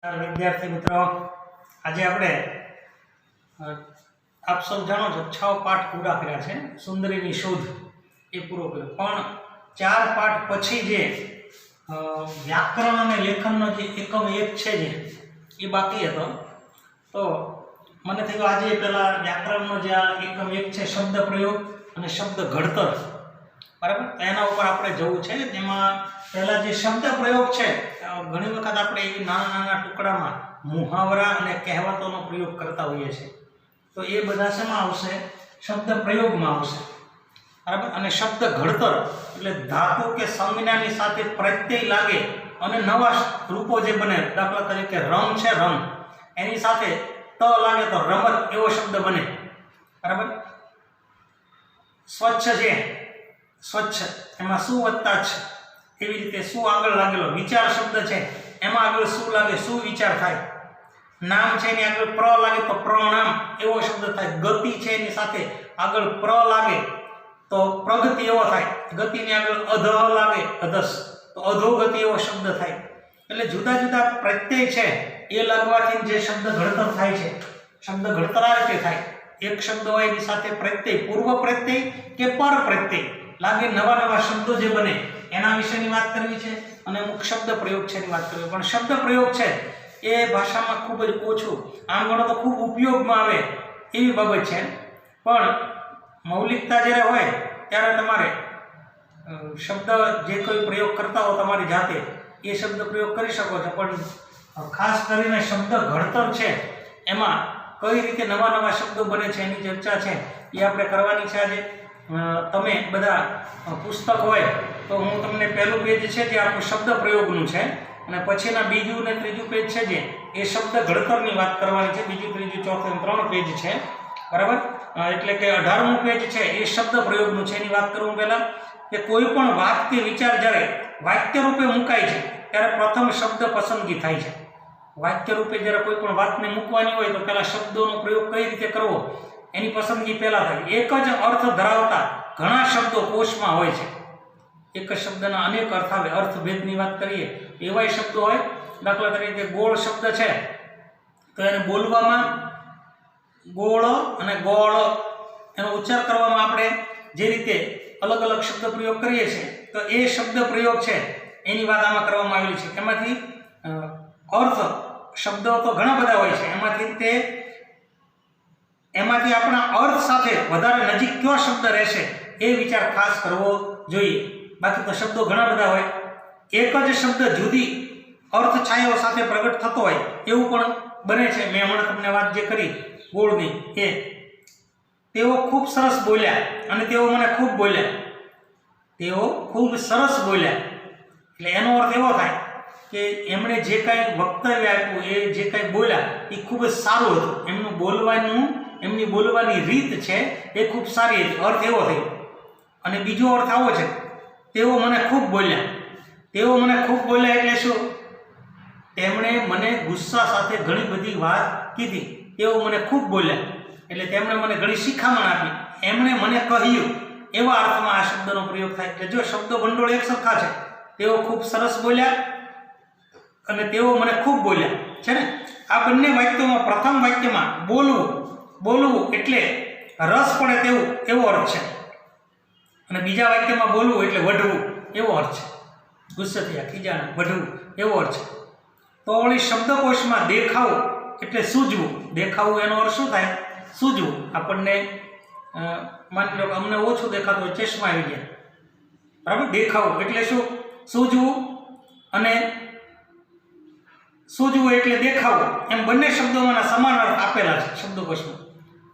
विद्यार्थी मित्रों, आज આપણે આપ સૌ જાણો છો 6 પાઠ પૂરા કર્યા છે। સુંદરીની શોધ એ પૂરો કર્યો, પણ 4 પાઠ પછી જે વ્યાકરણ અને લેખનનો જે એકમ 1 છે જે એ બાકી હતો। તો મને થયું આજે પહેલા વ્યાકરણનો જે આ એકમ 1 છે શબ્દ પ્રયોગ અને શબ્દ ઘડતર, બરાબર, તો એના ઉપર આપણે જવું છે। જેમાં પહેલા જે શબ્દ પ્રયોગ છે, ઘણી વખત આપણે એ નાના નાના ટુકડામાં મુહાવરા અને કહેવતોનો પ્રયોગ કરતા હોઈએ છીએ, તો એ બધા શેમાં આવશે? શબ્દ પ્રયોગમાં આવશે, બરાબર। અને શબ્દ ઘડતર એટલે ધાતુ કે સંજ્ઞાની સાથે પ્રત્યય લાગે અને નવા રૂપો જે બને, દાખલા તરીકે રમ છે, રમ એની સાથે ત લાગે તો રમત એવો શબ્દ બને, બરાબર। સ્વચ્છ છે, સ્વચ્છ એમાં શું વત્તા છે, એવી રીતે શું આગળ લાગેલો વિચાર શબ્દ છે એમાં આગળ શું લાગે, શું વિચાર થાય। નામ છે એની આગળ પ્ર લાગે તો પ્રણામ એવો શબ્દ થાય। ગતિ છે એની સાથે આગળ પ્ર લાગે તો પ્રગતિ એવો થાય। ગતિની આગળ અધ લાગે અધસ તો અધોગતિ એવો શબ્દ થાય। એટલે જુદા જુદા પ્રત્યય છે એ લાગવાથી જે શબ્દ ઘડતર થાય છે, શબ્દ ઘડતર આ રીતે થાય। એક શબ્દ હોય એની સાથે પ્રત્યય, પૂર્વ પ્રત્યય કે પર પ્રત્યય લાગે, નવા નવા શબ્દો જે બને એના વિશેની વાત કરવી છે। અને અમુક શબ્દ પ્રયોગ છે એની વાત કરવી, પણ શબ્દ પ્રયોગ છે એ ભાષામાં ખૂબ જ ઓછું, આમ ગણો તો ખૂબ ઉપયોગમાં આવે એવી બાબત છે। પણ મૌલિકતા જ્યારે હોય ત્યારે તમારે શબ્દ જે કોઈ પ્રયોગ કરતા હો તમારી જાતે એ શબ્દ પ્રયોગ કરી શકો છો, પણ ખાસ કરીને શબ્દ ઘડતર છે એમાં કઈ રીતે નવા નવા શબ્દો બને છે એની ચર્ચા છે એ આપણે કરવાની છે આજે। તમે બધા પુસ્તક હોય તો હું તમને પહેલું પેજ છે જે આપણું શબ્દ પ્રયોગનું છે, અને પછીના બીજું અને ત્રીજું પેજ છે જે એ શબ્દ ઘડતરની વાત કરવાની છે। બીજું, ત્રીજું, ચોથું 3 પેજ છે, બરાબર। એટલે કે 18મું પેજ છે એ શબ્દ પ્રયોગનું છે। એની વાત કરું પહેલા કે કોઈ પણ વાત કે વિચાર જ્યારે વાક્ય રૂપે મુકાય છે ત્યારે પ્રથમ શબ્દ પસંદગી થાય છે। વાક્ય રૂપે જ્યારે કોઈ પણ વાતને મૂકવાની હોય તો પહેલા શબ્દોનો પ્રયોગ કઈ રીતે કરવો એની પસંદગી પહેલા થાય। એક જ અર્થ ધરાવતા ઘણા શબ્દો કોષમાં હોય છે, એક જ શબ્દના અનેક અર્થ આવે। અર્થભેદની વાત કરીએ એવા શબ્દો હોય, દાખલા તરીકે ગોળ શબ્દ છે તો એને બોલવામાં ગોળ અને ગોળ એનો ઉચ્ચાર કરવામાં આપણે જે રીતે અલગ અલગ શબ્દ પ્રયોગ કરીએ છીએ તો એ શબ્દ પ્રયોગ છે એની વાત આમાં કરવામાં આવેલી છે। એમાંથી અર્થ શબ્દો તો ઘણા બધા હોય છે, એમાંથી આપણા અર્થ સાથે વધારે નજીક કયો શબ્દ રહેશે એ વિચાર ખાસ કરવો જોઈએ। બાકી તો શબ્દો ઘણા બધા હોય, એક જ શબ્દ જુદી અર્થ છાયાઓ સાથે પ્રગટ થતો હોય એવું પણ બને છે। મેં હમણાં તમને વાત જે કરી ગોળની, એ તેઓ ખૂબ સરસ બોલ્યા અને તેઓ મને ખૂબ બોલ્યા, તેઓ ખૂબ સરસ બોલ્યા એટલે એનો અર્થ એવો થાય કે એમણે જે કાંઈ વક્તવ્ય આપ્યું, એ જે કાંઈ બોલ્યા એ ખૂબ જ સારું હતું, એમની બોલવાની રીત છે એ ખૂબ સારી હતી, અર્થ એવો થયો। અને બીજો અર્થ આવો છે, તેઓ મને ખૂબ બોલ્યા, તેઓ મને ખૂબ બોલ્યા એટલે શું? તેમણે મને ગુસ્સા સાથે ઘણી બધી વાત કીધી, તેઓ મને ખૂબ બોલ્યા એટલે તેમણે મને ઘણી શિખામણ આપી, એમણે મને કહ્યું એવા અર્થમાં આ શબ્દનો પ્રયોગ થાય। એટલે જો શબ્દો ભંડોળ એક સરખા છે, તેઓ ખૂબ સરસ બોલ્યા અને તેઓ મને ખૂબ બોલ્યા છે ને, આ બંને વાક્યોમાં પ્રથમ વાક્યમાં બોલવું એટલે રસ પડે તેવું એવો અર્થ છે, અને બીજા વાક્યમાં બોલવું એટલે વઢવું એવો અર્થ છે, ગુસ્સે થયા, ખીજાણા, વઢવું એવો અર્થ છે। તો વળી શબ્દકોશમાં દેખાવું એટલે સૂઝવું, દેખાવું એનો અર્થ શું થાય? સૂઝવું। આપણને માની લો કે અમને ઓછું દેખાતું હોય, ચશ્મા આવી ગયા, બરાબર, દેખાવું એટલે શું? સૂઝવું, અને સૂઝવું એટલે દેખાવું, એમ બંને શબ્દોમાંના સમાન અર્થ આપેલા છે શબ્દકોશમાં।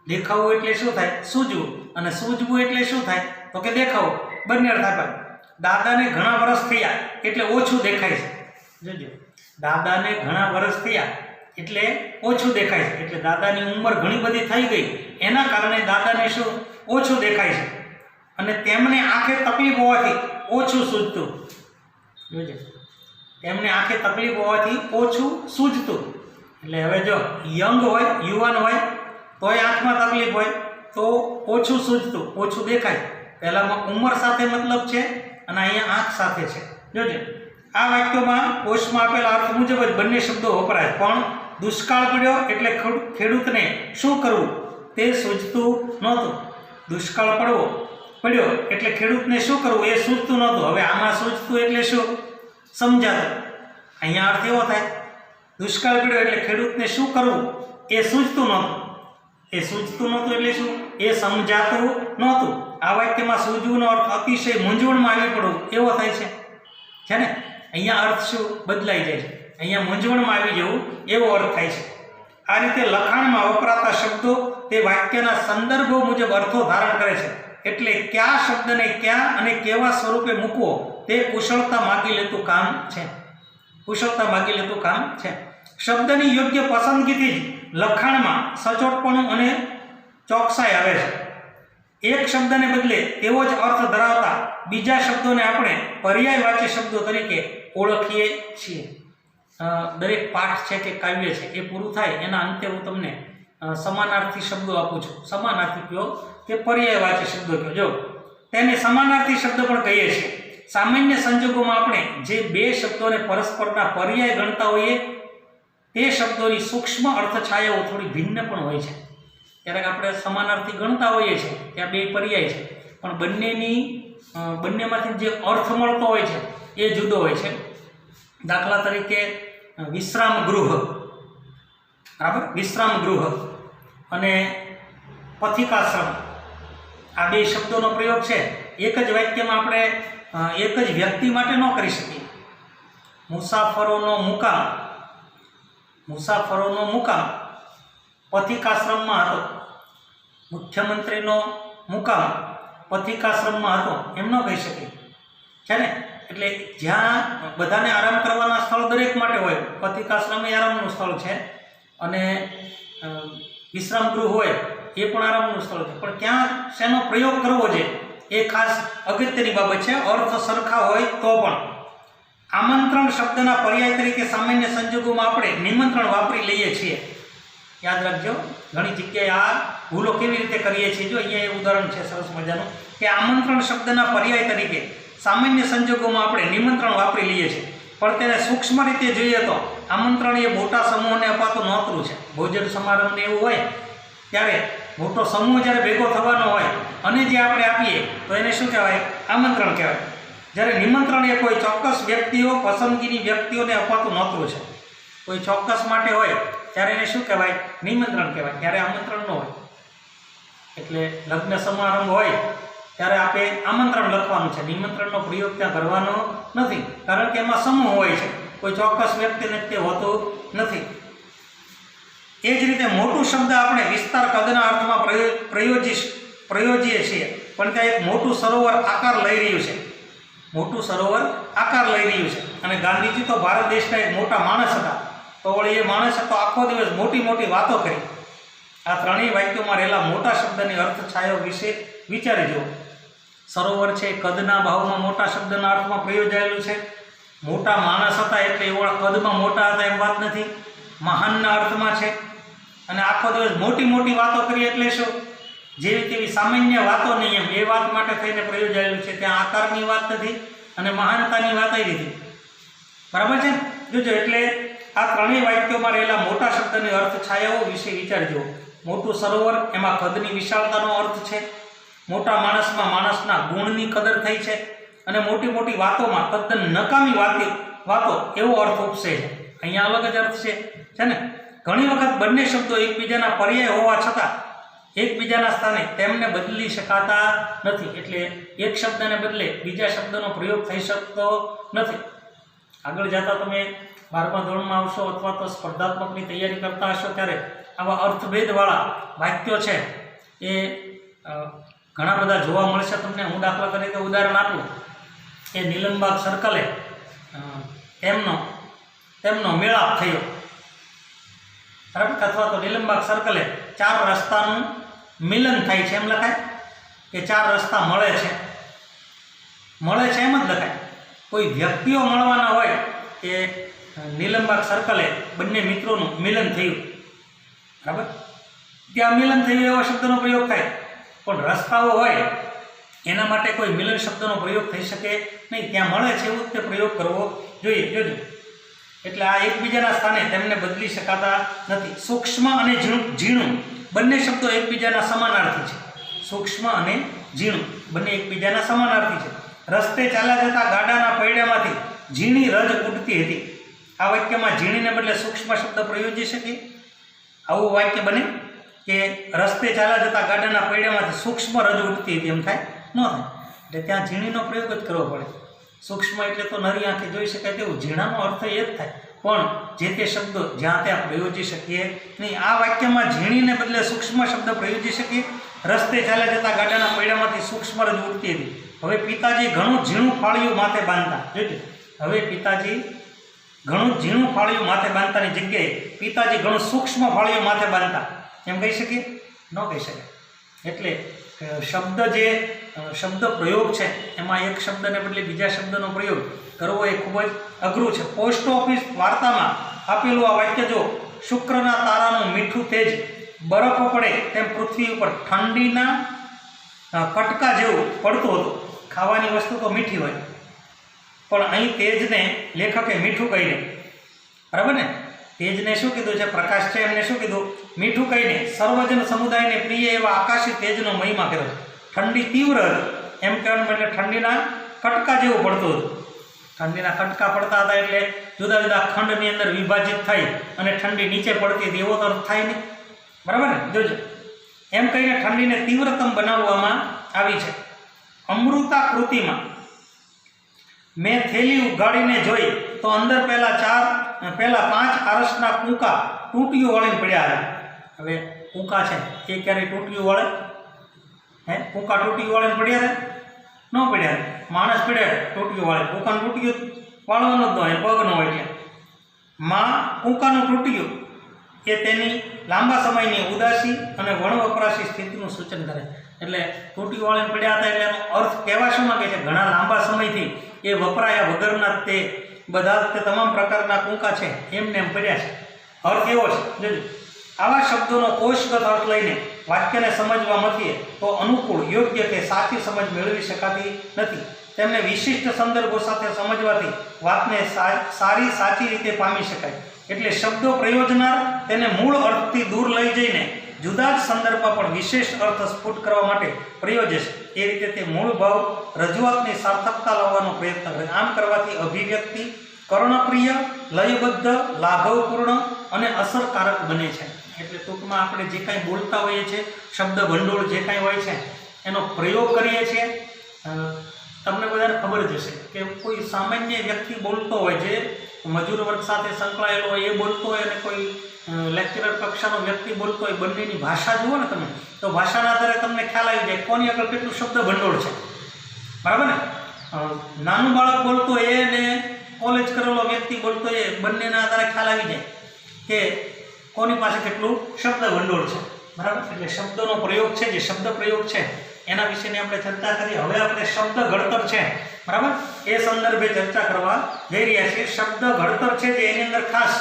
દેખાવું એટલે શું થાય? સૂઝવું, અને સૂઝવું એટલે શું થાય? તો કે દેખાવું, બંને અર્થ આપ્યા। દાદાને ઘણા વર્ષ થયા એટલે ઓછું દેખાય છે, જોજો, દાદાને ઘણા વર્ષ થયા એટલે ઓછું દેખાય છે, એટલે દાદાની ઉંમર ઘણી બધી થઈ ગઈ એના કારણે દાદાને શું? ઓછું દેખાય છે, અને તેમને આંખે તકલીફ હોવાથી ઓછું સૂઝતું, જોજો, એમને આંખે તકલીફ હોવાથી ઓછું સૂઝતું। એટલે હવે જો યંગ હોય, યુવાન હોય તોય આંખમાં તકલીફ હોય તો ઓછું સૂઝતું, ઓછું દેખાય। પહેલામાં ઉંમર સાથે મતલબ છે અને અહીંયા આંખ સાથે છે, જોજો। આ વાક્યોમાં કોષમાં આપેલા અર્થ મુજબ જ બંને શબ્દો વપરાય, પણ દુષ્કાળ પડ્યો એટલે ખેડૂતને શું કરવું તે સૂઝતું નહોતું. દુષ્કાળ પડ્યો એટલે ખેડૂતને શું કરવું એ સૂઝતું નહોતું. હવે આમાં સૂઝતું એટલે શું સમજાતું. અહીંયા અર્થ એવો થાય, દુષ્કાળ પડ્યો એટલે ખેડૂતને શું કરવું એ સૂઝતું નહોતું. એ સૂઝતું નહોતું એટલે શું? એ સમજાતું નહોતું. આ વાક્યમાં સૂઝવુંનો અર્થ અતિશય મૂંઝવણમાં આવી પડવું એવો થાય છે ને. અહીંયા અર્થ શું બદલાઈ જાય છે, અહીંયા મૂંઝવણમાં આવી જવું એવો અર્થ થાય છે. આ રીતે લખાણમાં વપરાતા શબ્દો તે વાક્યના સંદર્ભો મુજબ અર્થો ધારણ કરે છે. એટલે કયા શબ્દને ક્યાં અને કેવા સ્વરૂપે મૂકવો તે કુશળતા માગી લેતું કામ છે. કુશળતા માગી લેતું કામ છે. શબ્દની યોગ્ય પસંદગીથી જ લખાણમાં સચોટપણું અને ચોકસાઈ આવે છે. એક શબ્દને બદલે તેવો જ અર્થ ધરાવતા બીજા શબ્દોને આપણે પર્યાયવાચી શબ્દો તરીકે ઓળખીએ છીએ. દરેક પાઠ છે કે કાવ્ય છે એ પૂરું થાય એના અંતે હું તમને સમાનાર્થી શબ્દો આપું છું. સમાનાર્થી કહો કે પર્યાયવાચી શબ્દો કહો. જો તેને સમાનાર્થી શબ્દ પણ કહીએ છીએ. સામાન્ય સંજોગોમાં આપણે જે બે શબ્દોને પરસ્પરના પર્યાય ગણતા હોઈએ તે શબ્દોની સૂક્ષ્મ અર્થછાયાઓ થોડી ભિન્ન પણ હોય છે. ક્યારેક આપણે સમાનાર્થી ગણતા હોઈએ છીએ ત્યાં બે પર્યાય છે, પણ બંનેમાંથી જે અર્થ મળતો હોય છે એ જુદો હોય છે. દાખલા તરીકે વિશ્રામ ગૃહ, બરાબર, વિશ્રામ ગૃહ અને પથિકાશ્રમ, આ બે શબ્દોનો પ્રયોગ છે એક જ વાક્યમાં આપણે એક જ વ્યક્તિ માટે ન કરી શકીએ. મુસાફરોનો મુકામ પથિકાશ્રમમાં હતો, મુખ્યમંત્રીનો મુકામ પથિકાશ્રમમાં હતો, એમ ન કહી શકીએ છે ને. એટલે જ્યાં બધાને આરામ કરવાના સ્થળ દરેક માટે હોય, પથિકાશ્રમ એ આરામનું સ્થળ છે અને વિશ્રામ ગૃહ હોય એ પણ આરામનું સ્થળ છે, પણ ક્યાં શેનો પ્રયોગ કરવો છે એ ખાસ અગત્યની બાબત છે. અર્થ સરખા હોય તો પણ. આમંત્રણ શબ્દના પર્યાય તરીકે સામાન્ય સંજોગોમાં આપણે નિમંત્રણ વાપરી લઈએ છીએ. યાદ રાખજો, ઘણી જગ્યાએ આ ભૂલો કેવી રીતે કરીએ છીએ. જો અહીંયા એ ઉદાહરણ છે સરસ મજાનું કે આમંત્રણ શબ્દના પર્યાય તરીકે સામાન્ય સંજોગોમાં આપણે નિમંત્રણ વાપરી લઈએ છીએ, પણ તેને સૂક્ષ્મ રીતે જોઈએ તો આમંત્રણ એ મોટા સમૂહને અપાતું નોતરું છે. ભોજન સમારંભને એવું હોય ત્યારે મોટો સમૂહ જ્યારે ભેગો થવાનો હોય અને જે આપણે આપીએ તો એને શું કહેવાય? આમંત્રણ કહેવાય. જ્યારે નિમંત્રણ એ કોઈ ચોક્કસ વ્યક્તિઓ, પસંદગીની વ્યક્તિઓને અપાતું નોતરું છે. કોઈ ચોક્કસ માટે હોય ત્યારે એને શું કહેવાય? નિમંત્રણ કહેવાય, ત્યારે આમંત્રણ ન હોય. એટલે લગ્ન સમારંભ હોય ત્યારે આપણે આમંત્રણ લખવાનું છે, નિમંત્રણનો પ્રયોગ ત્યાં કરવાનો નથી, કારણ કે એમાં સમૂહ હોય છે, કોઈ ચોક્કસ વ્યક્તિને તે હોતું નથી. એ જ રીતે મોટું શબ્દ આપણે વિસ્તાર કદના અર્થમાં પ્રયોજીએ છીએ, પણ ત્યાં એક મોટું સરોવર આકાર લઈ રહ્યું છે. મોટું સરોવર આકાર લઈ રહ્યું છે. અને ગાંધીજી તો ભારત દેશના એક મોટા માણસ હતા, તો વળી એ માણસે તો આખો દિવસ મોટી મોટી વાતો કરી. આ ત્રણેય વાક્યોમાં રહેલા મોટા શબ્દની અર્થ છાયો વિશે વિચારી જુઓ. સરોવર છે કદના ભાવમાં મોટા શબ્દના અર્થમાં પ્રયોજાયેલું છે. મોટા માણસ હતા એટલે એવા કદમાં મોટા હતા એમ વાત નથી, મહાનના અર્થમાં છે. અને આખો દિવસ મોટી મોટી વાતો કરી એટલે શું? જેવી તેવી સામાન્ય વાતો નહીં એમ, એ વાત માટે થઈને પ્રયોજાયેલું છે. ત્યાં આકારની વાત નથી અને મહાનતાની વાત આવી નથી. બરાબર છે? જોજો, એટલે આ ત્રણેય વાક્યોમાં રહેલા મોટા શબ્દની અર્થ છાયાઓ વિશે વિચારજો. મોટું સરોવર, એમાં કદની વિશાળતાનો અર્થ છે. મોટા માણસમાં માણસના ગુણની કદર થઈ છે. અને મોટી મોટી વાતોમાં તદ્દન નકામી વાતો એવો અર્થ ઉપસે છે. અહીંયા અલગ જ અર્થ છે ને. ઘણી વખત બંને શબ્દો એકબીજાના પર્યાય હોવા છતાં એકબીજાના સ્થાને તેમને બદલી શકાતા નથી. એટલે એક શબ્દને બદલે બીજા શબ્દનો પ્રયોગ થઈ શકતો નથી. આગળ જતાં તમે 12મા ધોરણમાં આવશો અથવા તો સ્પર્ધાત્મકની તૈયારી કરતા હશો ત્યારે આવા અર્થભેદવાળા વાક્યો છે એ ઘણા બધા જોવા મળશે તમને. હું દાખલા તરીકે ઉદાહરણ આપું કે નીલમબાગ સર્કલે તેમનો મેળાપ થયો, બરાબર, અથવા તો નીલમબાગ સર્કલે 4 રસ્તાનું મિલન થાય છે એમ લખાય કે 4 રસ્તા મળે છે એમ જ લખાય. કોઈ વ્યક્તિઓ મળવાના હોય કે નીલમબાગ સર્કલે બંને મિત્રોનું મિલન થયું, બરાબર, ત્યાં મિલન થયું એવો શબ્દનો પ્રયોગ થાય. પણ રસ્તાઓ હોય એના માટે કોઈ મિલન શબ્દનો પ્રયોગ થઈ શકે નહીં, ત્યાં મળે છે એવું જ તે પ્રયોગ કરવો જોઈએ. જોજો, એટલે આ એકબીજાના સ્થાને તેમને બદલી શકાતા નથી. સૂક્ષ્મ અને ઝીણું બંને શબ્દો એકબીજાના સમાનાર્થી છે. સૂક્ષ્મ અને ઝીણું બંને એકબીજાના સમાનાર્થી છે. રસ્તે ચાલ્યા જતા ગાડાના પૈડામાંથી ઝીણી રજ ઉડતી હતી. આ વાક્યમાં ઝીણીને બદલે સૂક્ષ્મ શબ્દ પ્રયોજી શકીએ? આવું વાક્ય બને કે રસ્તે ચાલ્યા જતા ગાડાના પૈડામાંથી સૂક્ષ્મ રજ ઉડતી હતી, એમ થાય? ન થાય. એટલે ત્યાં ઝીણીનો પ્રયોગ જ કરવો પડે. સૂક્ષ્મ એટલે તો નરી આંખે જોઈ શકાય તેવું, ઝીણાનો અર્થ એ જ થાય, પણ જે તે શબ્દો જ્યાં ત્યાં પ્રયોજી શકીએ નહીં. આ વાક્યમાં ઝીણીને બદલે સૂક્ષ્મ શબ્દ પ્રયોજી શકીએ. રસ્તે ચાલ્યા જતા ગાડાના પૈડામાંથી સૂક્ષ્મ રજ ઉડતી હતી. હવે પિતાજી ઘણું ઝીણું ફાળિયું માથે બાંધતા. જોજો, હવે પિતાજી ઘણું ઝીણું ફાળિયું માથે બાંધતાની જગ્યાએ પિતાજી ઘણું સૂક્ષ્મ ફાળિયું માથે બાંધતા, એમ કહી શકીએ? ન કહી શકાય. એટલે શબ્દ પ્રયોગ છે એમાં એક શબ્દને બદલે બીજા શબ્દનો પ્રયોગ કરવો એ ખૂબ જ અઘરું છે. પોસ્ટ ઓફિસ વાર્તામાં આપેલું આ વાક્ય જો શુક્રના તારાનું મીઠું તેજ બરફ પડે તેમ પૃથ્વી ઉપર ઠંડીના કટકા જેવું પડતું હતું. ખાવાની વસ્તુ તો મીઠી હોય, પણ અહીં તેજને લેખકે મીઠું કહીને, બરાબર ને, તેજને શું કીધું છે? પ્રકાશ છે, એમને શું કીધું? મીઠું કહીને સર્વજન સમુદાયને પ્રિય એવા આકાશી તેજનો મહિમા કર્યો. ઠંડી તીવ્ર હતી એમ કહેવાનું એટલે ઠંડીના કટકા જેવું પડતું હતું. ઠંડીના કટકા પડતા હતા એટલે જુદા જુદા ખંડની અંદર વિભાજિત થઈ અને ઠંડી નીચે પડતી હતી, એવો તો અર્થ થાય નહીં, બરાબર ને? જોજો, એમ કહીને ઠંડીને તીવ્રતમ બનાવવામાં આવી છે. અમૃતા કૃતિમાં મેં થેલી ઉગાડીને જોઈ તો અંદર પહેલા 5 આરસના કૂકા ટૂંટીઓ વળીને પડ્યા હતા. હવે કૂકા છે એ ક્યારેય ટૂંટીઓ વળે? કૂકા ટૂંટીઓ વળીને પડ્યા હતા? ન પડ્યા. માણસ પડ્યા ટૂંટીઓ વાળે, કૂકાનું ટૂંટીઓ વાળવાનું જ ન હોય, પગ ન હોય. એટલે કૂકાનું ટૂંટીયું એ તેની લાંબા સમયની ઉદાસી અને વણવપરાશી સ્થિતિનું સૂચન કરે. એટલે ટૂંટીઓ વાળીને પડ્યા હતા એટલે એનો અર્થ કહેવા શું માંગે છે? ઘણા લાંબા સમયથી એ વપરાયા વગરના તે બધા તે તમામ પ્રકારના કૂકા છે એમને એમ પડ્યા છે. અર્થ એવો છે. જોજો, આવા શબ્દોનો કોષગત અર્થ લઈને વાક્યને સમજવા મથીએ તો અનુકૂળ, યોગ્ય કે સાચી સમજ મેળવી શકાતી નથી. તેમને વિશિષ્ટ સંદર્ભો સાથે સમજવાથી વાતને સાચી રીતે પામી શકાય. એટલે શબ્દો પ્રયોજનાર તેને મૂળ અર્થથી દૂર લઈ જઈને જુદા જ સંદર્ભમાં પણ વિશેષ અર્થ સ્ફુટ કરવા માટે પ્રયોજે છે. એ રીતે તે મૂળ ભાવ રજૂઆતની સાર્થકતા લાવવાનો પ્રયત્ન કરે. આમ કરવાથી અભિવ્યક્તિ કર્ણપ્રિય, લયબદ્ધ, લાઘવપૂર્ણ અને અસરકારક બને છે. એટલે ટૂંકમાં આપણે જે કાંઈ બોલતા હોઈએ છીએ, શબ્દ ભંડોળ જે કાંઈ હોય છે એનો પ્રયોગ કરીએ છીએ. તમને બધાને ખબર જ હશે કે કોઈ સામાન્ય વ્યક્તિ બોલતો હોય, જે મજૂર વર્ગ સાથે સંકળાયેલો હોય એ બોલતો હોય, અને કોઈ લેક્ચરર કક્ષાનો વ્યક્તિ બોલતો હોય, બંનેની ભાષા જુઓ ને તમે તો ભાષાના આધારે તમને ખ્યાલ આવી જાય કોની આગળ કેટલું શબ્દ ભંડોળ છે, બરાબર ને? નાનું બાળક બોલતો હોય અને કોલેજ કરેલો વ્યક્તિ બોલતો હોય, બંનેના આધારે ખ્યાલ આવી જાય કે કોની પાસે કેટલું શબ્દ ભંડોળ છે, બરાબર? એટલે શબ્દનો પ્રયોગ છે, જે શબ્દ પ્રયોગ છે એના વિશેની આપણે ચર્ચા કરી. હવે આપણે શબ્દ ઘડતર છે, બરાબર, એ સંદર્ભે ચર્ચા કરવા જઈ રહ્યા છીએ. શબ્દ ઘડતર છે જે એની અંદર ખાસ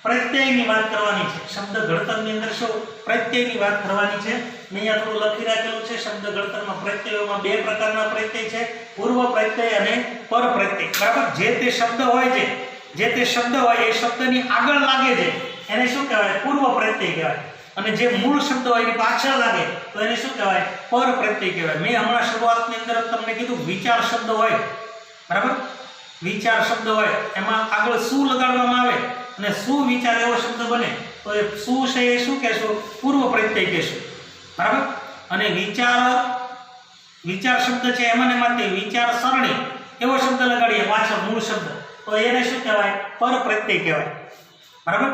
પ્રત્યયની વાત કરવાની છે. શબ્દ ઘડતરની અંદર શું પ્રત્યયની વાત કરવાની છે? મેં અહીંયા થોડું લખી રાખેલું છે. શબ્દ ઘડતરમાં પ્રત્યયોમાં 2 પ્રકારના પ્રત્યય છે, પૂર્વ પ્રત્યય અને પર પ્રત્યય, બરાબર? જે તે શબ્દ હોય એ શબ્દની આગળ લાગે છે એને શું કહેવાય? પૂર્વ પ્રત્યય કહેવાય. અને જે મૂળ શબ્દ હોય એની પાછળ લાગે તો એને શું કહેવાય? પર પ્રત્યય કહેવાય. મેં હમણાં શરૂઆતની અંદર તમને કીધું વિચાર શબ્દ હોય, બરાબર? વિચાર શબ્દ હોય એમાં આગળ શું લગાડવામાં આવે અને શું વિચાર એવો શબ્દ બને તો એ શું છે એ શું કહેશું? પૂર્વ પ્રત્યય કહેશું, બરાબર? અને વિચાર શબ્દ છે એમાં વિચાર સરણી એવો શબ્દ લગાડીએ પાછળ મૂળ શબ્દ તો એને શું કહેવાય? પર પ્રત્યય કહેવાય, બરાબર?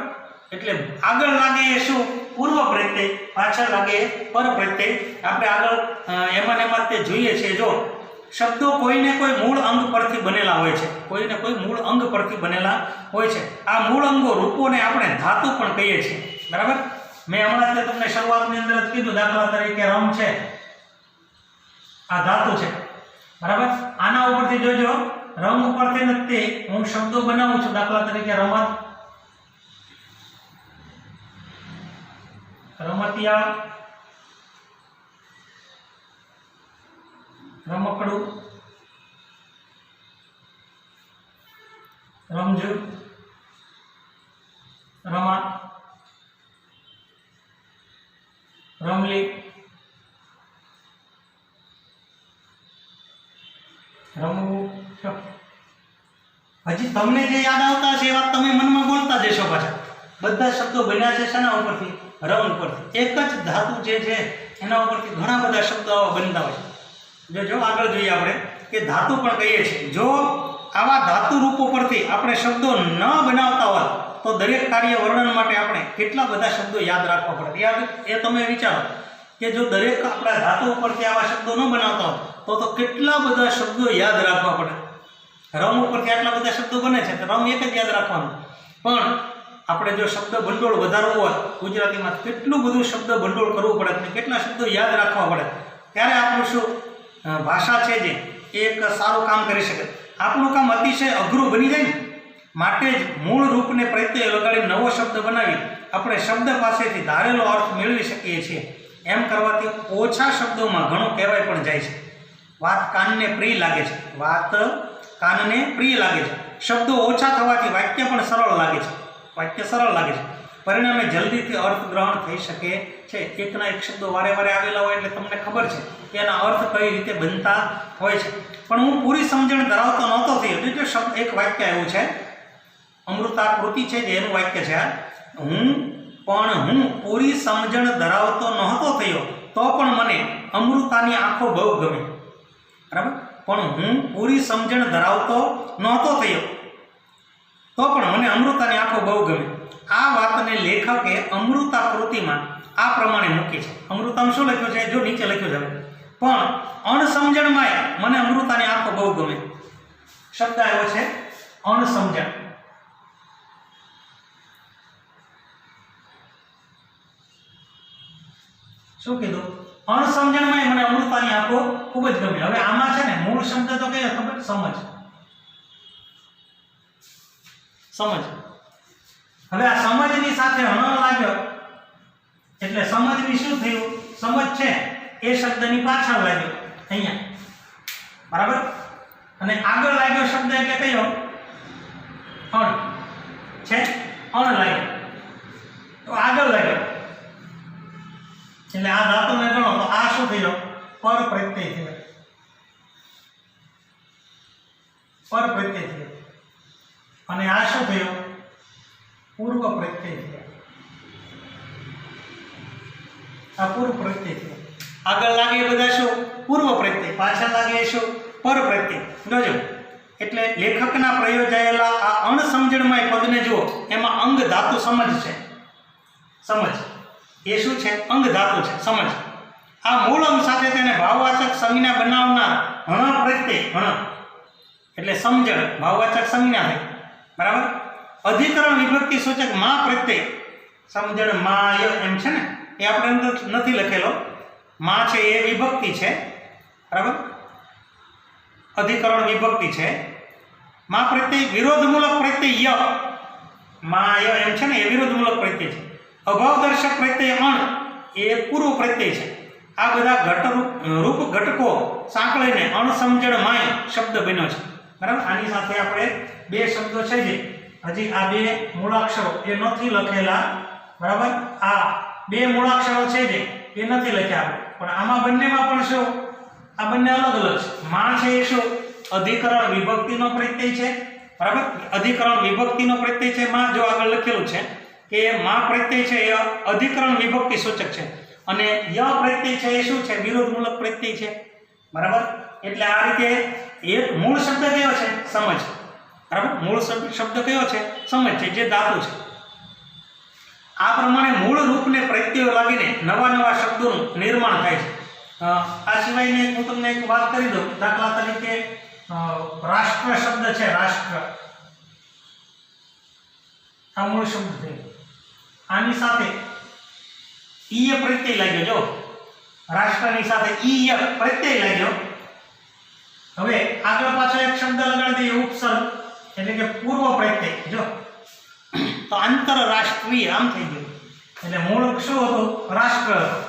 એટલે આગળ લાગે એ શું? પૂર્વ પ્રત્યય, પાછળ લાગે પર પ્રત્યય. આપણે આગળ એમાં તે જોઈએ છે. જો શબ્દો કોઈને કોઈ મૂળ અંગ પરથી બનેલા હોય છે, કોઈને કોઈ મૂળ અંગ પરથી બનેલા હોય છે. આ મૂળ અંગો રૂપોને આપણે ધાતુ પણ કહીએ છીએ, બરાબર? મેં હમણાં તમને શરૂઆતની અંદર જ કીધું, દાખલા તરીકે રમ છે, આ ધાતુ છે, બરાબર? આના ઉપરથી જોજો, રમ ઉપરથી નથી હું શબ્દો બનાવું છું. દાખલા તરીકે રમત, રમતિયા, રમકડું, રમઝું, રમા, રમલી, રમવું. હજી તમને જે યાદ આવતા હશે એ વાત તમે મનમાં બોલતા જશો પાછા. બધા શબ્દો બન્યા છે શેના ઉપરથી? રમ ઉપરથી. એક જ ધાતુ જે છે એના ઉપરથી ઘણા બધા શબ્દો બનતા હોય છે. જો આગળ જોઈએ આપણે કે ધાતુ પણ કહીએ છીએ. જો આવા ધાતુ રૂપો પરથી આપણે શબ્દો ન બનાવતા હોય તો દરેક કાર્ય વર્ણન માટે આપણે કેટલા બધા શબ્દો યાદ રાખવા પડે. એ તમે વિચારો કે જો દરેક આપણા ધાતુ ઉપરથી આવા શબ્દો ન બનાવતા હોય તો કેટલા બધા શબ્દો યાદ રાખવા પડે. રમ ઉપરથી આટલા બધા શબ્દો બને છે તો રમ એક જ યાદ રાખવાનું. પણ આપણે જો શબ્દ ભંડોળ વધારવું હોય ગુજરાતીમાં કેટલું બધું શબ્દ ભંડોળ કરવું પડે અને કેટલા શબ્દો યાદ રાખવા પડે ત્યારે આપણું શું ભાષા છે જે એક સારું કામ કરી શકે. આપણું કામ અતિશય અઘરું બની જાય ને માટે જ મૂળ રૂપને પ્રત્યય લગાડી નવો શબ્દ બનાવી આપણે શબ્દ પાસેથી ધારેલો અર્થ મેળવી શકીએ છીએ. એમ કરવાથી ઓછા શબ્દોમાં ઘણું કહેવાય પણ જાય છે. વાત કાનને પ્રિય લાગે છે. વાત કાનને પ્રિય લાગે છે. શબ્દો ઓછા થવાથી વાક્ય પણ સરળ લાગે છે. વાક્ય સરળ લાગે છે. પરિણામે જલ્દીથી અર્થ ગ્રહણ થઈ શકે છે. એકના એક શબ્દો વારે વારે આવેલા હોય એટલે તમને ખબર છે કે એના અર્થ કઈ રીતે બનતા હોય છે. પણ હું પૂરી સમજણ ધરાવતો નહોતો થયો. જો શબ્દ એક વાક્ય એવું છે અમૃતાકૃતિ છે જે એનું વાક્ય છે. હું પૂરી સમજણ ધરાવતો નહોતો થયો તો પણ મને અમૃતાની આંખો બહુ ગમે. બરાબર. પણ હું પૂરી સમજણ ધરાવતો નહોતો થયો તો પણ મને અમૃતાની આંખો બહુ ગમે. આ વાતને લેખકે અમૃતાકૃતિમાં આ પ્રમાણે મૂકી છે. અમૃતામાં શું લખ્યું છે? જો નીચે લખ્યું છે પણ અણસમજણમાં મને અમૃતાની આંખો બહુ ગમે. શબ્દ આવ્યો છે અણસમજણ. શું કીધું? અણસમજણમાં મને અમૃતાની આંખો ખૂબ જ ગમે. હવે આમાં છે ને મૂળ શબ્દ તો કયો ખબર? સમજ. સમજ. હવે આ સમજની સાથે હણ લાગ્યો એટલે સમજની શું થયું? સમજ છે એ શબ્દની પાછળ લાગ્યો અહીંયા. બરાબર. અને આગળ લાગ્યો શબ્દ એટલે કયો? અણ છે. અણ લાગ્યો તો આગળ લાગ્યો એટલે આ ધાતુને ગણો તો આ શું થયો? પર પ્રત્યય થયો. પર પ્રત્યય થયો. અને આ શું થયો? પૂર્વ પ્રત્યય થયો. આ પૂર્વ પ્રત્યય થયો. આગળ લાગે એ બધા શું? પૂર્વ પ્રત્યય. પાછળ લાગે એ શું? પર પ્રત્યય. જોજો એટલે લેખકના પ્રયોજાયેલા આ અણસમજણમય પદને જુઓ. એમાં અંગ ધાતુ સમજ છે. સમજ એ શું છે? અંગ ધાતુ છે. સમજ. આ મૂળ અંગ સાથે તેને ભાવવાચક સંજ્ઞા બનાવનાર હણ પ્રત્યય. હણ એટલે સમજણ. ભાવવાચક સંજ્ઞા થઈ. બરાબર. અધિકરણ વિભક્તિ સૂચક માં પ્રત્યય. સમજણ માં એમ છે ને એ આપણે અંદર નથી લખેલો. માં છે એ વિભક્તિ છે. બરાબર. અધિકરણ વિભક્તિ છે. માં પ્રત્યય વિરોધમૂલક પ્રત્યય ય. માં ય એમ છે ને એ વિરોધમૂલક પ્રત્યય છે. અભાવદર્શક પ્રત્યય અણ એ પૂર્વ પ્રત્યય છે. આ બધા રૂપ ઘટકો સાંકળીને અણસમજણ માય શબ્દ બન્યો છે. બરાબર. આની સાથે આપણે બે શબ્દો છે જે હજી આ બે મૂળાક્ષરો એ નથી લખેલા. બરાબર. આ બે મૂળાક્ષરો છે જે એ નથી લખ્યા પણ આમાં બંનેમાં પણ શું? આ બંને અલગ અલગ છે. માં છે એ શું? અધિકરણ વિભક્તિનો પ્રત્યય છે. બરાબર. અધિકરણ વિભક્તિનો પ્રત્યય છે માં. જો આગળ લખેલું છે કે માં પ્રત્યય છે એ અધિકરણ વિભક્તિ સૂચક છે અને ય પ્રત્યય છે એ શું છે? વિરોધમૂલક પ્રત્યય છે. બરાબર. એટલે આ રીતે એક મૂળ શબ્દ કયો છે? સમજ. બરાબર. મૂળ શબ્દ કયો છે? સમજ છે જે ધાતુ છે. આ પ્રમાણે મૂળ રૂપને પ્રત્યયો લાગીને નવા નવા શબ્દોનું નિર્માણ થાય છે. આ સિવાયને હું તમને એક વાત કરી દઉં. દાખલા તરીકે રાષ્ટ્ર શબ્દ છે. રાષ્ટ્ર આ મૂળ શબ્દ છે. આની સાથે ઈય પ્રત્યય લાગ્યો. જો રાષ્ટ્રની સાથે ઈય પ્રત્યય લાગ્યો. હવે આગળ પાછળ એક શબ્દ લગાડી દઈએ ઉપસર્ગ એટલે કે પૂર્વ પ્રત્યય. જો તો આંતરરાષ્ટ્રીય આમ થઈ ગયું. એટલે મૂળ શું હતું? રાષ્ટ્ર હતો.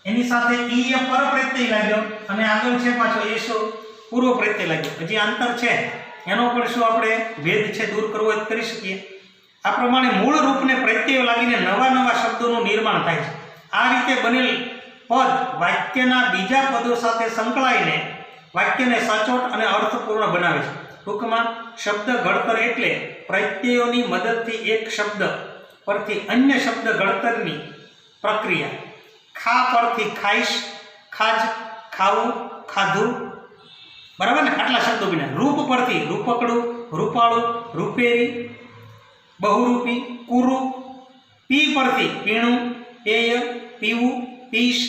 એની સાથે ઈ એ પર પ્રત્યય લાગ્યો અને આગળ છે પાછો એ શું પૂર્વ પ્રત્યય લાગ્યો. હજી અંતર છે એનો પણ શું આપણે ભેદ છે દૂર કરવો જ કરી શકીએ. આ પ્રમાણે મૂળ રૂપને પ્રત્યયો લાગીને નવા નવા શબ્દોનું નિર્માણ થાય છે. આ રીતે બનેલ પદ વાક્યના બીજા પદો સાથે સંકળાઈને વાક્યને સચોટ અને અર્થપૂર્ણ બનાવે છે. ટૂંકમાં શબ્દ ઘડતર એટલે પ્રત્યયોની મદદથી એક શબ્દ પરથી અન્ય શબ્દ ઘડતરની પ્રક્રિયા. ખા પરથી ખાઈશ, ખાજ, ખાવું, ખાધું, બરાબર ને? આટલા શબ્દો બન્યા. રૂપ પરથી રૂપકડું, રૂપાળું, રૂપેરી, બહુરૂપી, કુરૂપ. પી પરથી પીણું, પેય, પીવું, પીશ.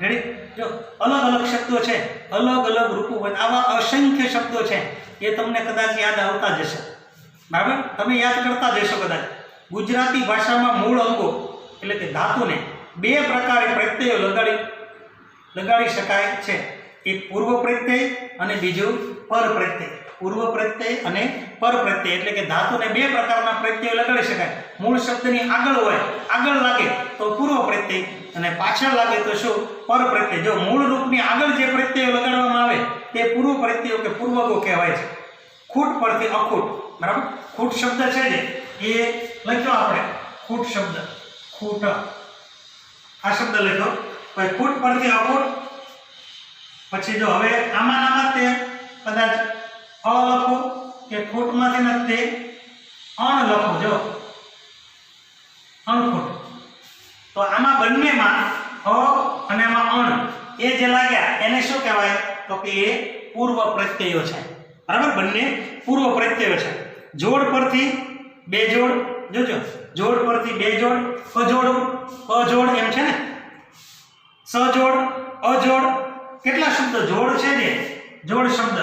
રેડી? જો અલગ અલગ શબ્દો છે, અલગ અલગ રૂપો, આવા અસંખ્ય શબ્દો છે. એ તમને કદાચ યાદ આવતા જશે, બરાબર? તમે યાદ કરતા જશો કદાચ. ગુજરાતી ભાષામાં મૂળ અંગો એટલે કે ધાતુને બે પ્રકારે પ્રત્યયો લગાડી શકાય છે. એક પૂર્વ પ્રત્યય અને બીજું પર પ્રત્યય. પૂર્વ પ્રત્યય અને પર પ્રત્યય એટલે કે ધાતુને બે પ્રકારના પ્રત્યયો લગાડી શકાય. મૂળ શબ્દની આગળ હોય, આગળ લાગે તો પૂર્વ પ્રત્યય અને પાછળ લાગે તો શું પર પ્રત્યય. જો મૂળ રૂપની આગળ જે પ્રત્યયો લગાડવામાં આવે તે પૂર્વ પ્રત્યયો કે પૂર્વગો કહેવાય છે. ખૂટ પરથી અખૂટ, બરાબર? ખૂટ શબ્દ છે જે એ લખ્યો આપણે, ખૂટ શબ્દ, ખૂટ આ શબ્દ લખ્યો. પછી ખૂટ પરથી અખૂટ. પછી જો હવે આમાં તે કદાચ અ લખો કે ખૂટમાંથી નથી અણ લખો. જો અણખૂટ, તો આમાં બંનેમાં અ અને આમાં અણ એ જે લાગ્યા એને શું કહેવાય? તો કે એ પૂર્વ પ્રત્યયો છે, બરાબર? બંને પૂર્વ પ્રત્યયો છે. જોડ પરથી બે જોડ, જોજો જોડ પરથી બે જોડ, અજોડ એમ છે ને, સજોડ, અજોડ, કેટલા શબ્દ જોડ છે ને, જોડ શબ્દ.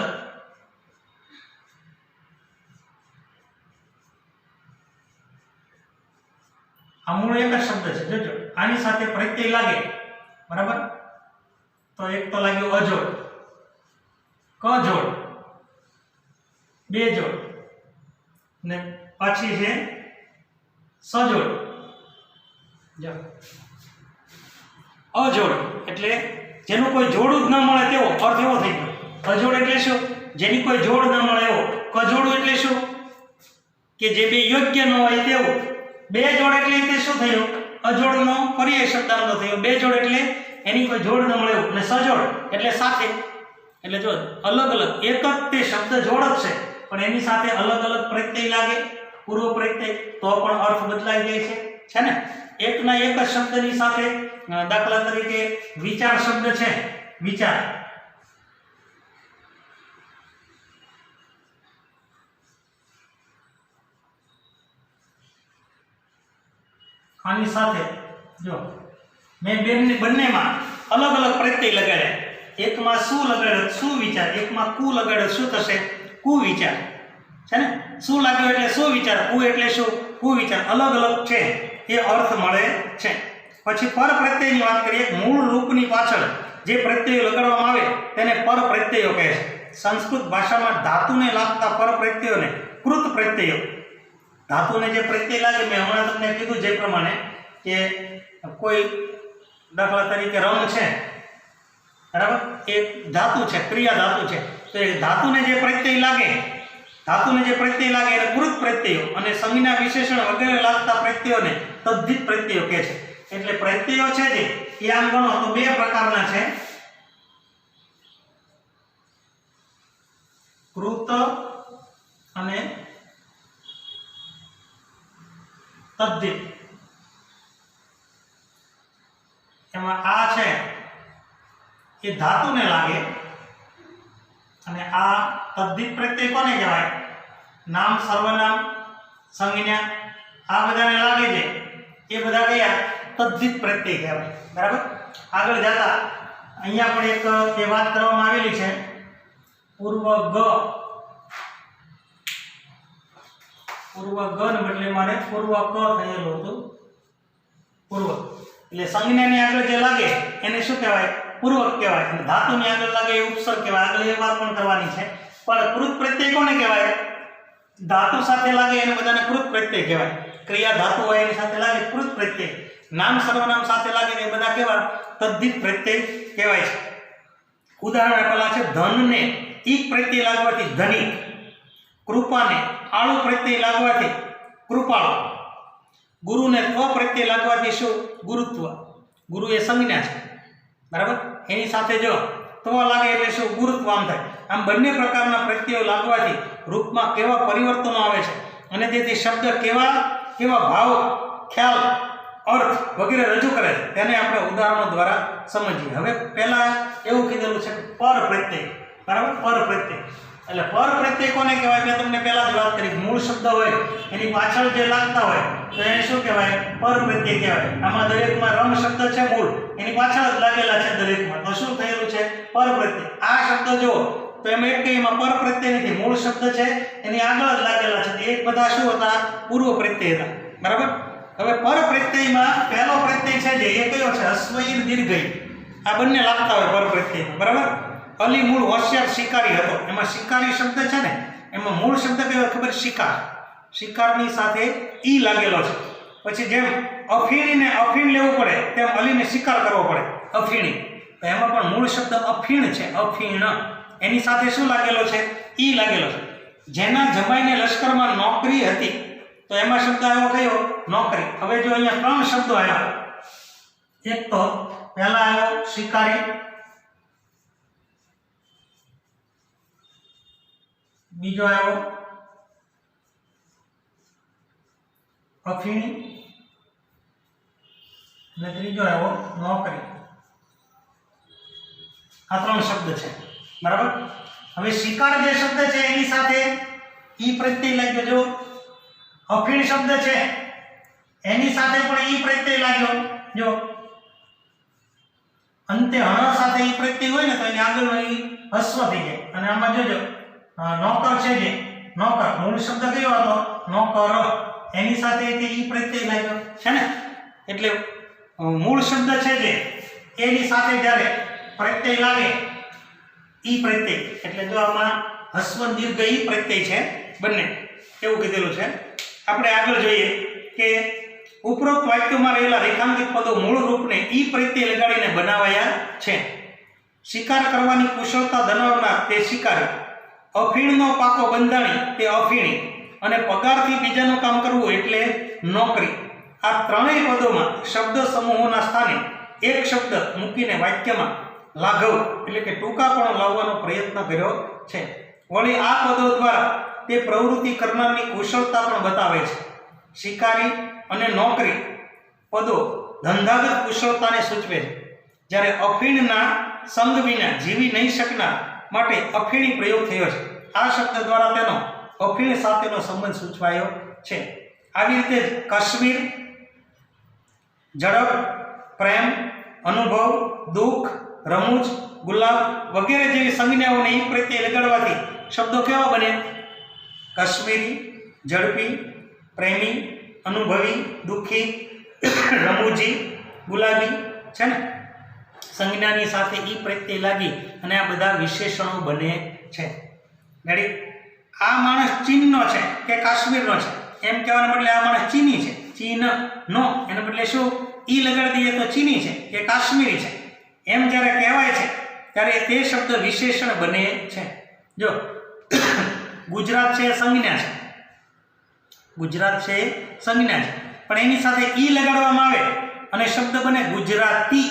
આ મૂળ એક જ શબ્દ છે. જોજો આની સાથે પ્રત્યય લાગે, બરાબર? તો એક તો લાગ્યો અજોડ, કજોડ, બે જોડ ને પાછી છે સજોડ. જો અજોડ એટલે જેનું કોઈ જોડું જ ન મળે તેવો અર્થ એવો થઈ ગયો. અજોડ એટલે શું? જેની કોઈ જોડ ન મળે એવો. કજોડું એટલે શું? કે જે બે યોગ્ય ન હોય તેવું. બે જોડ એટલે તે શું થયું? અજોડનો પર્યાય શબ્દાંત થયો. બે જોડ એટલે એની કોઈ જોડ ન મળે એવું. અને સજોડ એટલે સાથે. એટલે જો અલગ અલગ એક જ તે શબ્દ જોડ જ છે પણ એની સાથે અલગ અલગ પ્રત્યય લાગે, પૂર્વ પ્રત્યય, તો પણ અર્થ બદલાઈ જાય છે ને? એકના એક જ શબ્દની સાથે દાખલા તરીકે વિચાર શબ્દ છે, વિચાર. આની સાથે જો મેં બંનેમાં અલગ અલગ પ્રત્યય લગાડ્યા. એકમાં શું લગાડ્યો? શું વિચાર. એકમાં કુ લગાડ્યો, શું થશે? કુ વિચાર છે ને? શું લાગ્યો એટલે શું વિચાર, કુ એટલે શું? કુ વિચાર. અલગ અલગ છે એ અર્થ મળે છે. પછી પર પ્રત્યયની વાત કરીએ. મૂળ રૂપની પાછળ જે પ્રત્યયો લગાડવામાં આવે તેને પર પ્રત્યયો કહે છે. સંસ્કૃત ભાષામાં ધાતુને લાગતા પર પ્રત્યયોને કૃત પ્રત્યયો. ધાતુને જે પ્રત્યય લાગે, મેં હમણાં તમને કીધું જે પ્રમાણે કે કોઈ દાખલા તરીકે રંગ છે, બરાબર? એ ધાતુ છે, ક્રિયા ધાતુ છે. તો એ ધાતુને જે પ્રત્યય લાગે એને કૃત પ્રત્યયો અને સંજ્ઞા વિશેષણ વગેરે લાગતા પ્રત્યયોને તદ્ધિત પ્રત્યયો કહે છે. એટલે પ્રત્યયો છે જે એ આમ ગણો તો બે પ્રકારના છે, કૃત અને તદ્ધિત. એમાં આ છે એ ધાતુને લાગે અને આ તદ્ધિત પ્રત્યય કોને કહેવાય? નામ, સર્વનામ, સંજ્ઞા આ બધાને લાગે છે એ બધા કયા? તદ્ધિત પ્રત્યય કહેવાય, બરાબર? આગળ જતા અહીંયા પણ એક એ વાત કરવામાં આવેલી છે, પૂર્વગ. પૂર્વગને બદલે મારે પૂર્વ ક થયેલું હતું. પૂર્વ એટલે સંજ્ઞાની આગળ જે લાગે એને શું કહેવાય? પૂર્વક કહેવાય. અને ધાતુની આગળ લાગે એ ઉપસર્ગ કહેવાય. આગળ એ વાત પણ કરવાની છે. પણ કૃત પ્રત્યય કોને કહેવાય? ધાતુ સાથે લાગે એને બધાને કૃત પ્રત્યય કહેવાય. ક્રિયા ધાતુ હોય એની સાથે લાગે કૃત પ્રત્યય. નામ સર્વનામ સાથે લાગે ને એ બધા કેવા તદ્ધિત પ્રત્યય કહેવાય છે. ઉદાહરણ આપેલા છે ધનને ઈ પ્રત્યય લાગવાથી ધનિક, કૃપાને આળુ પ્રત્યય લાગવાથી કૃપાળુ, ગુરુને ત્વ પ્રત્યય લાગવાથી શું ગુરુત્વ, ગુરુ એ સંજ્ઞા છે બરાબર, એની સાથે જો ત્વ લાગે એટલે શું ગુરુત્વ આમ થાય. આમ બંને પ્રકારના પ્રત્યયો લાગવાથી રૂપમાં કેવા પરિવર્તનો આવે છે અને તેથી શબ્દ કેવા કેવા ભાવ, ખ્યાલ, અર્થ વગેરે રજૂ કરે છે તેને આપણે ઉદાહરણો દ્વારા સમજીએ. હવે પહેલા એવું કીધેલું છે પર પ્રત્યય બરાબર, પર પ્રત્યય એટલે પર પ્રત્યય કોને કહેવાય? મેં તમને પહેલા જ વાત કરી, મૂળ શબ્દ હોય એની પાછળ જે લાગતા હોય તો એને શું કહેવાય? પર પ્રત્યય કહેવાય. આમાં દરેકમાં રમ શબ્દ છે મૂળ, એની પાછળ જ લાગેલા છે દરેકમાં, તો શું થયેલું છે? પર પ્રત્યય. આ શબ્દ જુઓ તો એમાં એક એમાં પર પ્રત્યય નથી, મૂળ શબ્દ છે એની આગળ જ લાગેલા છે. એક બધા શું હતા? પૂર્વ પ્રત્યય હતા બરાબર. હવે પર પ્રત્યયમાં પહેલો પ્રત્યય છે જે એ કયો છે? હસ્વઈર દીર્ઘઈ. આ બંને લાગતા હોય પર પ્રત્યયમાં બરાબર. અલી મૂળ હોશિયાર શિકારી હતો, એમાં શિકારી શબ્દ છે ને એમાં મૂળ શબ્દ કયો ખબર? શિકાર. શિકારની સાથે ઈ લાગેલો છે. પછી જેમ અફીણીને અફીણ લેવું પડે તેમ અલીને શિકાર કરવો પડે, અફીણી. તો એમાં પણ મૂળ શબ્દ અફીણ છે, અફીણ. એની સાથે શું લાગેલો છે? ઈ લાગેલો છે. જેના જમાઈને લશ્કરમાં નોકરી હતી તો એમાં શબ્દ આવ્યો કયો? નોકરી. હવે જો અહીંયા ત્રણ શબ્દો આવ્યા. એક તો પહેલા આવ્યો શિકારી, બીજો આવ્યો અફીણી અને ત્રીજો આવ્યો નોકરી. આ ત્રણ શબ્દ છે બરાબર. હવે શિકાર જે શબ્દ છે એની સાથે ઈ પ્રત્યય લાગ્યો. જો અફીણ શબ્દ છે એની સાથે પણ ઈ પ્રત્યય લાગ્યો. જો અંતે હણ સાથે ઈ પ્રત્યય હોય ને તો એની આગળ ઈ હસ્વ થઈ જાય. અને આમાં જોજો નોકર છે જે નોકર, મૂળ શબ્દ કયો હતો? નોકર. એની સાથે ઈ પ્રત્યય લાગ્યો છે ને. એટલે મૂળ શબ્દ છે જે એની સાથે જ્યારે પ્રત્યય લાગે ઈ પ્રત્યય, એટલે જો આમાં હસ્વ દીર્ઘ ઈ પ્રત્યય છે બંને, એવું કીધેલું છે. આપણે આગળ જોઈએ કે ઉપરોક્ત વાક્યોમાં રહેલા રેખાંકિત પદો મૂળ રૂપને ઈ પ્રત્યય લગાડીને બનાવાયા છે. શિકાર કરવાની કુશળતા ધરાવનાર તે શિકારી, અફીણનો પાકો બંધાણી તે અફીણી, અને પગારથી બીજાનું કામ કરવું એટલે નોકરી. આ ત્રણેય પદોમાં શબ્દ સમૂહોના સ્થાને એક શબ્દ મૂકીને વાક્યમાં લાઘવ એટલે કે ટૂંકાપણું લાવવાનો પ્રયત્ન કર્યો છે. વળી આ પદો દ્વારા તે પ્રવૃત્તિ કરનારની કુશળતા પણ બતાવે છે. શિકારી અને નોકરી પદો ધંધાગત કુશળતાને સૂચવે છે, જ્યારે અફીણના સંગ વિના જીવી નહીં શકનાર માટે અફીણી પ્રયોગ થયો છે. આ શબ્દ દ્વારા તેનો અફીણ સાથેનો સંબંધ સૂચવાયો છે. આવી રીતે જ કાશ્મીર, ઝડપ, પ્રેમ, અનુભવ, દુઃખ, રમૂજ, ગુલાબ વગેરે જેવી સંજ્ઞાઓને ઈ પ્રત્યય લગાડવાથી શબ્દો કેવા બને? કાશ્મીરી, ઝડપી, પ્રેમી, અનુભવી, દુઃખી, રમૂજી, ગુલાબી છે ને. સંજ્ઞાની સાથે ઈ પ્રત્યય લાગી અને આ બધા વિશેષણો બને છે. રેડી? આ માણસ ચીનનો છે કે કાશ્મીરનો છે એમ કહેવાને બદલે આ માણસ ચીની છે, ચીનનો, એના બદલે શું ઈ લગાડી દઈએ તો ચીની છે કે કાશ્મીરી છે એમ જ્યારે કહેવાય છે ત્યારે તે શબ્દ વિશેષણ બને છે. જો ગુજરાત છે સંજ્ઞા છે, ગુજરાત છે સંજ્ઞા છે, પણ એની સાથે ઈ લગાડવામાં આવે અને શબ્દ બને ગુજરાતી.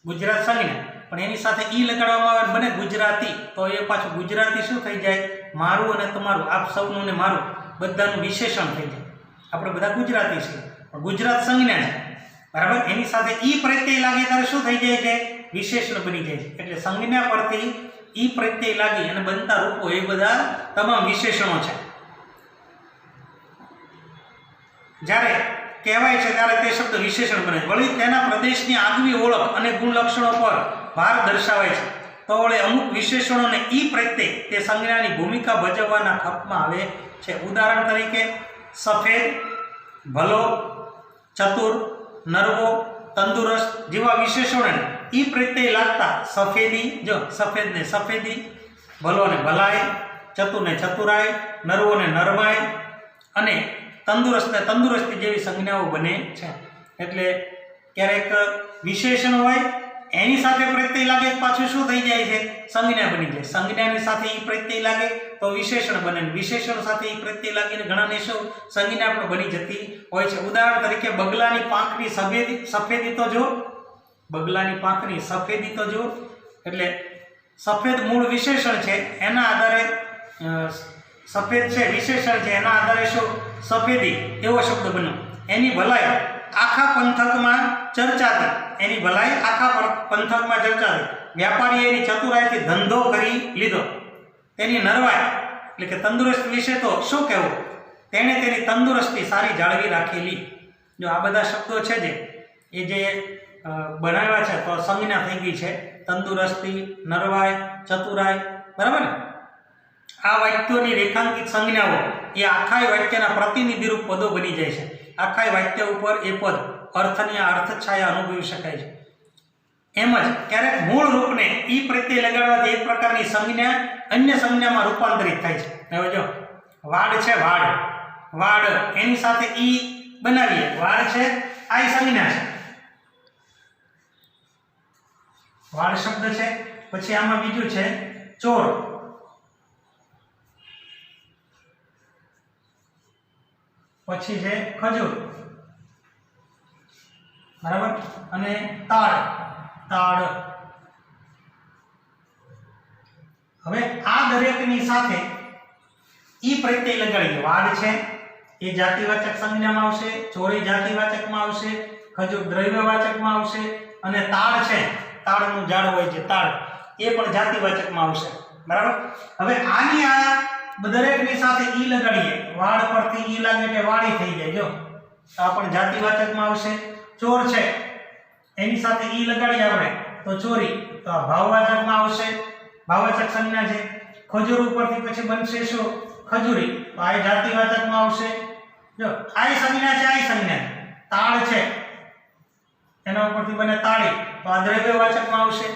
ગુજરાત સંજ્ઞા પણ એની સાથે ઈ લગાડવામાં આવે બને ગુજરાતી, તો એ પાછું ગુજરાતી શું થઈ જાય? મારું અને તમારું, આપ સૌનું ને મારું બધાનું વિશેષણ થઈ જાય. આપણે બધા ગુજરાતી છીએ પણ ગુજરાત સંજ્ઞા છે બરાબર. એની સાથે ઈ પ્રત્યય લાગે ત્યારે શું થઈ જાય છે? વિશેષણ બની જાય છે. એટલે સંજ્ઞા પરથી ઈ પ્રત્યય લાગી અને બનતા રૂપો એ બધા તમામ વિશેષણો છે. જ્યારે કહેવાય છે ત્યારે તે શબ્દ વિશેષણ બને. વળી તેના પ્રદેશની આગવી ઓળખ અને ગુણ લક્ષણો પર ભાર દર્શાવાય છે. તો વળી અમુક વિશેષણોને ઈ પ્રત્યય તે સંજ્ઞાની ભૂમિકા ભજવવાના ખપમાં આવે છે. ઉદાહરણ તરીકે સફેદ, ભલો, ચતુર, નરવો, તંદુરસ્ત જેવા વિશેષણોને ઈ પ્રત્યય લાગતા સફેદી, જો સફેદ ને સફેદી, ભલો ને ભલાઈ, ચતુર ને ચતુરાઈ, નરવો ને નરમાઈ અને તંદુરસ્ત ને તંદુરસ્તી જેવી સંજ્ઞાઓ બને છે. એટલે ક્યારેક વિશેષણ હોય એની સાથે પ્રત્યય લાગે પાછું શું થઈ જાય છે? સંજ્ઞા બની જાય. સંજ્ઞાની સાથે ઈ પ્રત્યય લાગે તો વિશેષણ બને. વિશેષણ સાથે ઈ પ્રત્યય લાગીને ઘણાને શું સંજ્ઞા પણ બની જતી હોય છે. ઉદાહરણ તરીકે બગલાની પાંખની સફેદી તો જો, બગલાની પાંખની સફેદી તો જો, એટલે સફેદ મૂળ વિશેષણ છે, એના આધારે સફેદ છે વિશેષણ છે, એના આધારે શું સફેદી એવો શબ્દ બન્યો. એની ભલાઈ આખા પંથકમાં ચર્ચાતી, એની ભલાઈ આખા પંથકમાં ચર્ચાતી. વ્યાપારીએ એની ચતુરાઈથી ધંધો કરી લીધો. તેની નરવાઈ એટલે કે તંદુરસ્ત વિશે તો શું કહેવું, તેણે તેની તંદુરસ્તી સારી જાળવી રાખેલી. જો આ બધા શબ્દો છે એ જે બનાવ્યા છે તો સંજ્ઞા થઈ ગઈ છે. તંદુરસ્તી, નરવાઈ, ચતુરાઈ, બરાબર ને? આ વાક્યોની રેખાંકિત સંજ્ઞાઓ એ આખા વાક્યના પ્રતિનિધિરૂપ પદો બની જાય છે. આખા વાક્ય ઉપર એ પદ અર્થની અર્થછાયા અનુભવી શકાય છે. એમ જ ક્યારેક મૂળ રૂપને ઈ પ્રત્યે લગાડવાથી એક પ્રકારની સંજ્ઞા અન્ય સંજ્ઞામાં રૂપાંતરિત થાય છે. હવે જો વાડ છે, વાડ એની સાથે ઈ બનાવીએ, વાડ છે આ સંજ્ઞા છે, વાડ શબ્દ છે. પછી આમાં બીજું છે ચોર, પછી છે ખજૂર, બરાબર, અને તાડ. હવે આ દરેકની સાથે ઈ પ્રત્યય લગાડીએ. વાડ છે એ જાતિવાચક સંજ્ઞામાં આવશે, ચોરી જાતિવાચકમાં આવશે, ખજૂર દ્રવ્યવાચકમાં આવશે, અને તાડ છે, તાડનું ઝાડ હોય છે તાડ, એ પણ જાતિવાચકમાં આવશે, બરાબર. હવે આની આ દરેકની સાથે ઈ લગાડીએ, વાડ પરથી ઈ લાગે એટલે વાડી થઈ જાય. જો આ પણ જાતિવાચકમાં આવશે. ચોર છે એની સાથે ઈ લગાડીએ આપણે તો ચોરી, તો આ ભાવવાચકમાં આવશે, ભાવવાચક સંજ્ઞા છે. ખજૂર ઉપરથી પછી બનશે શું? ખજૂરી, તો આ જાતિવાચકમાં આવશે. જો આ સંજ્ઞા છે, આ સંજ્ઞા. તાળ છે એના ઉપરથી બને તાળી, તો આ દ્રવ્યવાચકમાં આવશે.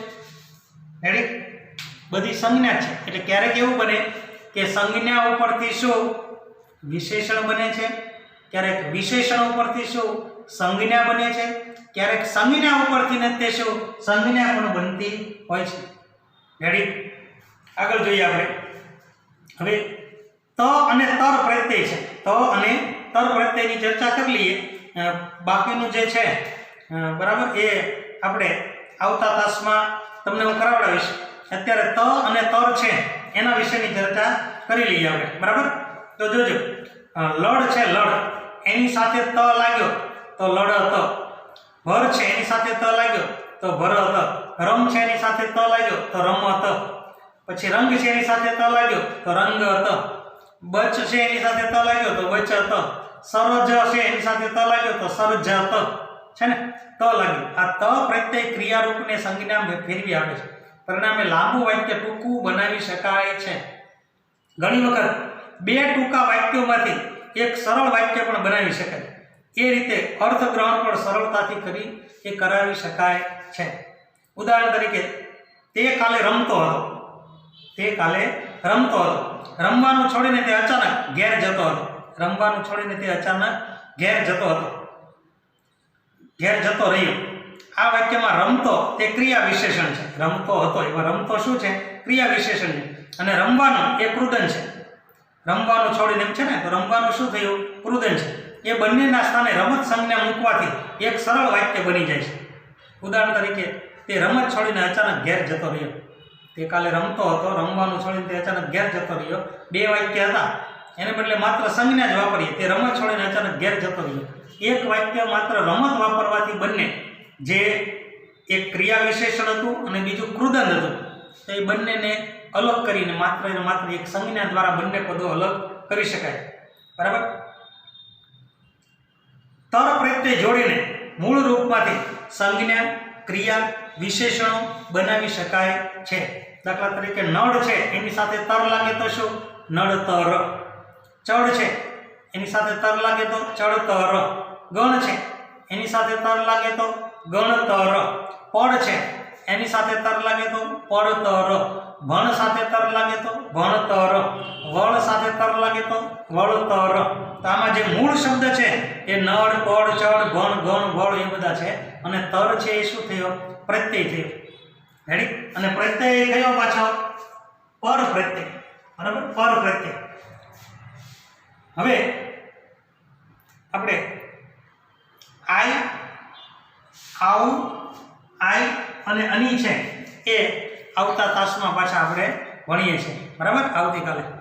રેડી? બધી સંજ્ઞા છે. એટલે ક્યારેક એવું બને કે સંજ્ઞા ઉપરથી શું વિશેષણ બને છે, ક્યારેક વિશેષણ ઉપરથી શું સંજ્ઞા બને છે, ક્યારેક સંજ્ઞા ઉપરથી ને તે શું સંજ્ઞા પણ બનતી હોય છે. રેડી? આગળ જોઈએ આપણે. હવે ત અને તર પ્રત્યય છે. ત અને તર પ્રત્યયની ચર્ચા કરી લઈએ. બાકીનું જે છે બરાબર એ આપણે આવતા તાસમાં તમને હું કરાવડાવીશ. અત્યારે ત અને તર છે એના વિશેની ચર્ચા કરી લઈએ આપણે, બરાબર. તો જોજો, લડ છે, લડ એની સાથે ત લાગ્યો તો લડ હતો. ભર છે એની સાથે ત લાગ્યો તો ભર હતો. રમ છે એની સાથે ત લાગ્યો તો રમ હતો. પછી રંગ છે એની સાથે ત લાગ્યો તો રંગ હતો. બચ છે એની સાથે ત લાગ્યો તો બચ હતો. સરજ છે એની સાથે ત લાગ્યો તો સરજ હતો. છે ને? ત લાગ્યું. આ ત પ્રત્યય ક્રિયારૂપને સંજ્ઞા ફેરવી આપે છે. પરિણામે લાંબુ વાક્ય ટૂંકું બનાવી શકાય છે. ઘણી વખત બે ટૂંકા વાક્યોમાંથી એક સરળ વાક્ય પણ બનાવી શકાય. એ રીતે અર્થગ્રહણ પણ સરળતાથી કરી એ કરાવી શકાય છે. ઉદાહરણ તરીકે, તે કાલે રમતો હતો. તે કાલે રમતો હતો. રમવાનું છોડીને તે અચાનક ઘેર જતો હતો. રમવાનું છોડીને તે અચાનક ઘેર જતો હતો, ઘેર જતો રહ્યો. આ વાક્યમાં રમતો તે ક્રિયા વિશેષણ છે. રમતો હતો એમાં રમતો શું છે? ક્રિયા વિશેષણ છે. અને રમવાનું એ કૃદન છે. રમવાનું છોડીને એમ છે ને, તો રમવાનું શું થયું? કૃદન છે. એ બંનેના સ્થાને રમત સંજ્ઞા મૂકવાથી એક સરળ વાક્ય બની જાય છે. ઉદાહરણ તરીકે, તે રમત છોડીને અચાનક ઘેર જતો રહ્યો. તે કાલે રમતો હતો, રમવાનું છોડીને તે અચાનક ઘેર જતો રહ્યો. બે વાક્ય હતા, એને બદલે માત્ર સંજ્ઞા જ વાપરીએ. તે રમત છોડીને અચાનક ઘેર જતો રહ્યો. એક વાક્ય માત્ર રમત વાપરવાથી બંને, જે એક ક્રિયા વિશેષણ હતું અને બીજું કૃદન હતું, તો એ બંનેને અલગ કરીને માત્ર ને માત્ર એક સંજ્ઞા દ્વારા બંને પદો અલગ કરી શકાય, બરાબર. તર પ્રત્યય જોડીને મૂળ રૂપમાંથી સંજ્ઞા, ક્રિયા, વિશેષણો બનાવી શકાય છે. દાખલા તરીકે, નળ છે એની સાથે તર લાગે તો શું? નળતર. ચડ છે એની સાથે તર લાગે તો ચડતર. ગણ છે એની સાથે તર લાગે તો ગણતર. પડ છે એની સાથે તર લાગે તો પડતર, ભણ સાથે તર લાગે તો ભણતર, વળ સાથે તર લાગે તો વળતર. તો આમાં જે મૂળ શબ્દ છે એ નળ, પડ, ચડ, ભણ, ગણ, વળ એ બધા છે અને તર છે એ શું થયો? પ્રત્યય થયો. રેડી? અને પ્રત્યય કયો પાછો? પર પ્રત્યય. બરાબર? પર પ્રત્યય. હવે આપણે આઈ, આવું, આઈ અને અની છે એ આવતા તાસમાં પાછા આપણે ભણીએ છીએ. બરાબર? આવતીકાલે.